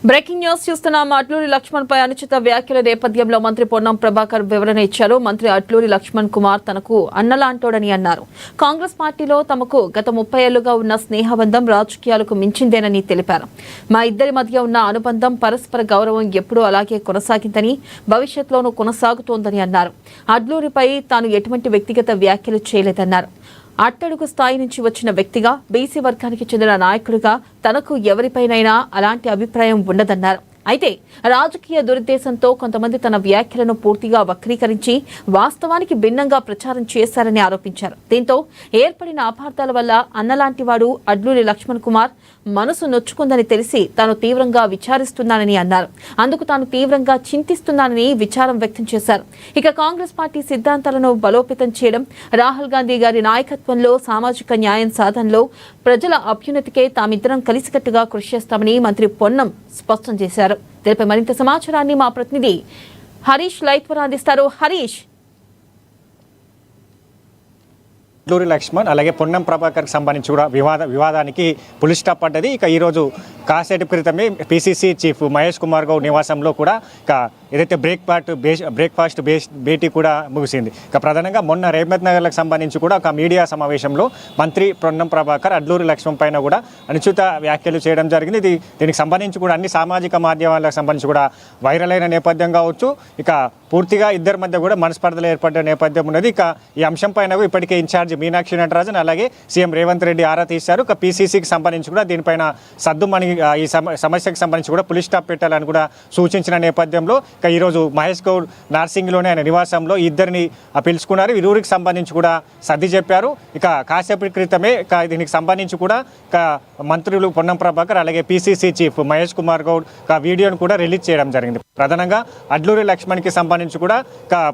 Breaking news చూస్తున్నాం. అట్లూరి లక్ష్మణ్ పై అనుచిత వ్యాఖ్యల నేపథ్యంలో మంత్రి పొన్నం ప్రభాకర్ వివరణ ఇచ్చారు. మంత్రి అట్లూరి లక్ష్మణ్ కుమార్ తనకు అన్నలాంటోడని అన్నారు. కాంగ్రెస్ పార్టీలో తమకు గత 30 ఏళ్లుగా ఉన్న స్నేహబంధం రాజకీయాలకు మించిందేనని తెలిపారు. మా ఇద్దరి మధ్య ఉన్న అనుబంధం పరస్పర గౌరవం ఎప్పుడూ అలాగే కొనసాగిందని, భవిష్యత్తులోనూ కొనసాగుతోందని అన్నారు. అట్లూరిపై తాను ఎటువంటి వ్యక్తిగత వ్యాఖ్యలు చేయలేదన్నారు. అట్టడుగు స్థాయి నుంచి వచ్చిన వ్యక్తిగా, బీసీ వర్గానికి చెందిన నాయకుడిగా తనకు ఎవరిపైనైనా అలాంటి అభిప్రాయం ఉండదన్నారు. అయితే రాజకీయ దురుద్దేశంతో కొంతమంది తన వ్యాఖ్యలను పూర్తిగా వక్రీకరించి వాస్తవానికి భిన్నంగా ప్రచారం చేశారని ఆరోపించారు. దీంతో ఏర్పడిన అపార్థాల వల్ల అన్నలాంటి వాడు అట్లూరి లక్ష్మణ్ కుమార్ మనసు నొచ్చుకుందని తెలిసి తాను తీవ్రంగా విచారిస్తున్నానని అన్నారు. అందుకు తాను తీవ్రంగా చింతిస్తున్నానని విచారం వ్యక్తం చేశారు. ఇక కాంగ్రెస్ పార్టీ సిద్ధాంతాలను బలోపేతం చేయడం, రాహుల్ గాంధీ గారి నాయకత్వంలో సామాజిక న్యాయం సాధనలో ప్రజల అభ్యున్నతికే తామిద్దరం కలిసికట్టుగా కృషి చేస్తామని మంత్రి పొన్నం స్పష్టం చేశారు. దీనిపై మరింత సమాచారాన్ని మా ప్రతినిధి హరీష్ లైవ్ ద్వారా అందిస్తారు. హరీష్, అట్లూరి లక్ష్మణ్ అలాగే పొన్నం ప్రభాకర్కి సంబంధించి కూడా వివాదానికి పులి స్టాప్ పడ్డది. ఇక ఈరోజు కాసేపు క్రితమే పిసిసి చీఫ్ మహేష్ కుమార్ గౌడ్ నివాసంలో కూడా ఇక ఏదైతే బ్రేక్ఫాస్ట్ భేటీ కూడా ముగిసింది. ఇక ప్రధానంగా మొన్న రేవంత్ నగర్లకు సంబంధించి కూడా ఒక మీడియా సమావేశంలో మంత్రి పొన్నం ప్రభాకర్ అట్లూరి లక్ష్మణ్ పైన కూడా అనుచిత వ్యాఖ్యలు చేయడం జరిగింది. దీనికి సంబంధించి కూడా అన్ని సామాజిక మాధ్యమాలకు సంబంధించి కూడా వైరల్ అయిన నేపథ్యం కావచ్చు. ఇక పూర్తిగా ఇద్దరి మధ్య కూడా మనస్పర్ధలు ఏర్పడ్డ నేపథ్యం ఉన్నది. ఇక ఈ అంశం పైన ఇప్పటికే ఇన్ఛార్జ్ మీనాక్షి నటరాజన్ అలాగే సీఎం రేవంత్ రెడ్డి ఆరా తీశారు. ఇక పీసీసీకి సంబంధించి కూడా దీనిపైన సద్దుమణి ఈ సమస్యకు సంబంధించి కూడా పులి స్టాప్ పెట్టాలని కూడా సూచించిన నేపథ్యంలో ఇక ఈరోజు మహేష్ గౌడ్ నార్సింగ్లోనే ఆయన నివాసంలో ఇద్దరిని పిలుచుకున్నారు. ఇరువురికి సంబంధించి కూడా సర్ది చెప్పారు. ఇక కాసేపటి క్రితమే దీనికి సంబంధించి కూడా మంత్రులు పొన్నం ప్రభాకర్ అలాగే పీసీసీ చీఫ్ మహేష్ కుమార్ గౌడ్ వీడియోను కూడా రిలీజ్ చేయడం జరిగింది. ప్రధానంగా అట్లూరి లక్ష్మణ్కి సంబంధించి కూడా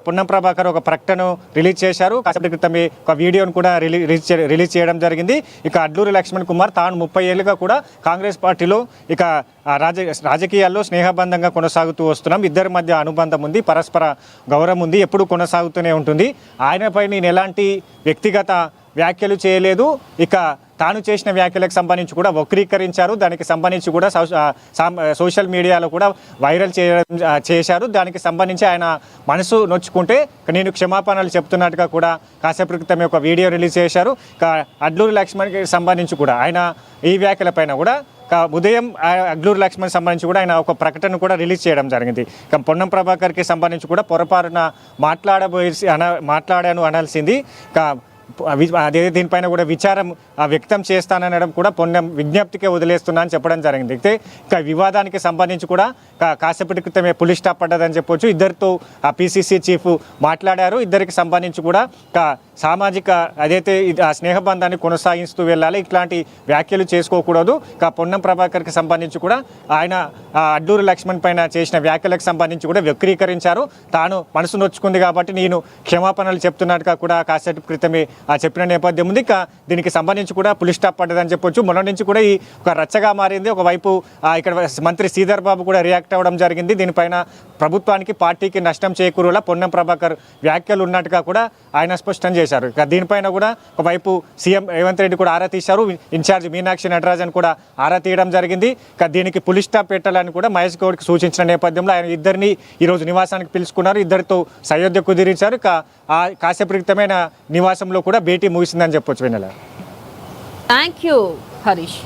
పొన్నం ప్రభాకర్ ఒక ప్రకటన రిలీజ్ చేశారు. కాసేపటి క్రితమే ఒక వీడియోను కూడా రిలీజ్ చేయడం జరిగింది. ఇక అట్లూరి లక్ష్మణ్ కుమార్ తాను 30 ఏళ్ళుగా కూడా కాంగ్రెస్ పార్టీలో ఇక రాజకీయాల్లో స్నేహబంధంగా కొనసాగుతూ వస్తున్నాం. ఇద్దరి మధ్య అనుబంధం ఉంది, పరస్పర గౌరవం ఉంది, ఎప్పుడు కొనసాగుతూనే ఉంటుంది. ఆయనపై నేను ఎలాంటి వ్యక్తిగత వ్యాఖ్యలు చేయలేదు. ఇక తాను చేసిన వ్యాఖ్యలకు సంబంధించి కూడా వక్రీకరించారు. దానికి సంబంధించి కూడా సోషల్ మీడియాలో కూడా వైరల్ చేశారు. దానికి సంబంధించి ఆయన మనసు నొచ్చుకుంటే నేను క్షమాపణలు చెప్తున్నట్టుగా కూడా కాసేపు క్రితమే ఒక వీడియో రిలీజ్ చేశారు. అట్లూరి లక్ష్మణ్కి సంబంధించి కూడా ఆయన ఈ వ్యాఖ్యలపైన కూడా ఉదయం అట్లూరి లక్ష్మణ్ సంబంధించి కూడా ఆయన ఒక ప్రకటన కూడా రిలీజ్ చేయడం జరిగింది. పొన్నం ప్రభాకర్కి సంబంధించి కూడా పొరపాటున మాట్లాడాను అనాల్సింది. అదే దీనిపైన కూడా విచారం వ్యక్తం చేస్తాననడం కూడా పొన్నం విజ్ఞప్తికే వదిలేస్తున్నా అని చెప్పడం జరిగింది. అయితే ఇక వివాదానికి సంబంధించి కూడా కాసేపటి క్రితమే పులి స్టాప్ పడ్డదని చెప్పొచ్చు. ఇద్దరితో ఆ పీసీసీ చీఫ్ మాట్లాడారు. ఇద్దరికి సంబంధించి కూడా సామాజిక అదైతే ఆ స్నేహబంధాన్ని కొనసాగిస్తూ వెళ్ళాలి, ఇట్లాంటి వ్యాఖ్యలు చేసుకోకూడదు. పొన్నం ప్రభాకర్కి సంబంధించి కూడా ఆయన అట్లూరి లక్ష్మణ్ పైన చేసిన వ్యాఖ్యలకు సంబంధించి కూడా వక్రీకరించారు. తాను మనసు నొచ్చుకుంది కాబట్టి నేను క్షమాపణలు చెప్తున్నట్టుగా కూడా కాసేపు క్రితమే చెప్పిన నేపథ్యం ఉంది. దీనికి సంబంధించి కూడా పులి స్టాప్ పడ్డదని చెప్పొచ్చు. మొన్న నుంచి కూడా ఈ ఒక రచ్చగా మారింది. ఒకవైపు ఇక్కడ మంత్రి శ్రీధర్ బాబు కూడా రియాక్ట్ అవ్వడం జరిగింది. దీనిపైన ప్రభుత్వానికి పార్టీకి నష్టం చేకూరేలా పొన్నం ప్రభాకర్ వ్యాఖ్యలు ఉన్నట్టుగా కూడా ఆయన స్పష్టం చేశారు. దీనిపైన కూడా ఒకవైపు సీఎం రేవంత్ రెడ్డి కూడా ఆరా తీశారు. ఇన్ఛార్జ్ మీనాక్షి నటరాజన్ కూడా ఆరా తీయడం జరిగింది. దీనికి పులి స్టాప్ పెట్టాలని కూడా మహేష్ గౌడ్కి సూచించిన నేపథ్యంలో ఆయన ఇద్దరిని ఈరోజు నివాసానికి పిలుచుకున్నారు. ఇద్దరితో సయోధ్య కుదిరించారు. కాసేపు క్రితమైన నివాసంలో కూడా భేటీ ముగిసిందని చెప్పొచ్చు. వినలే. Thank you Harish.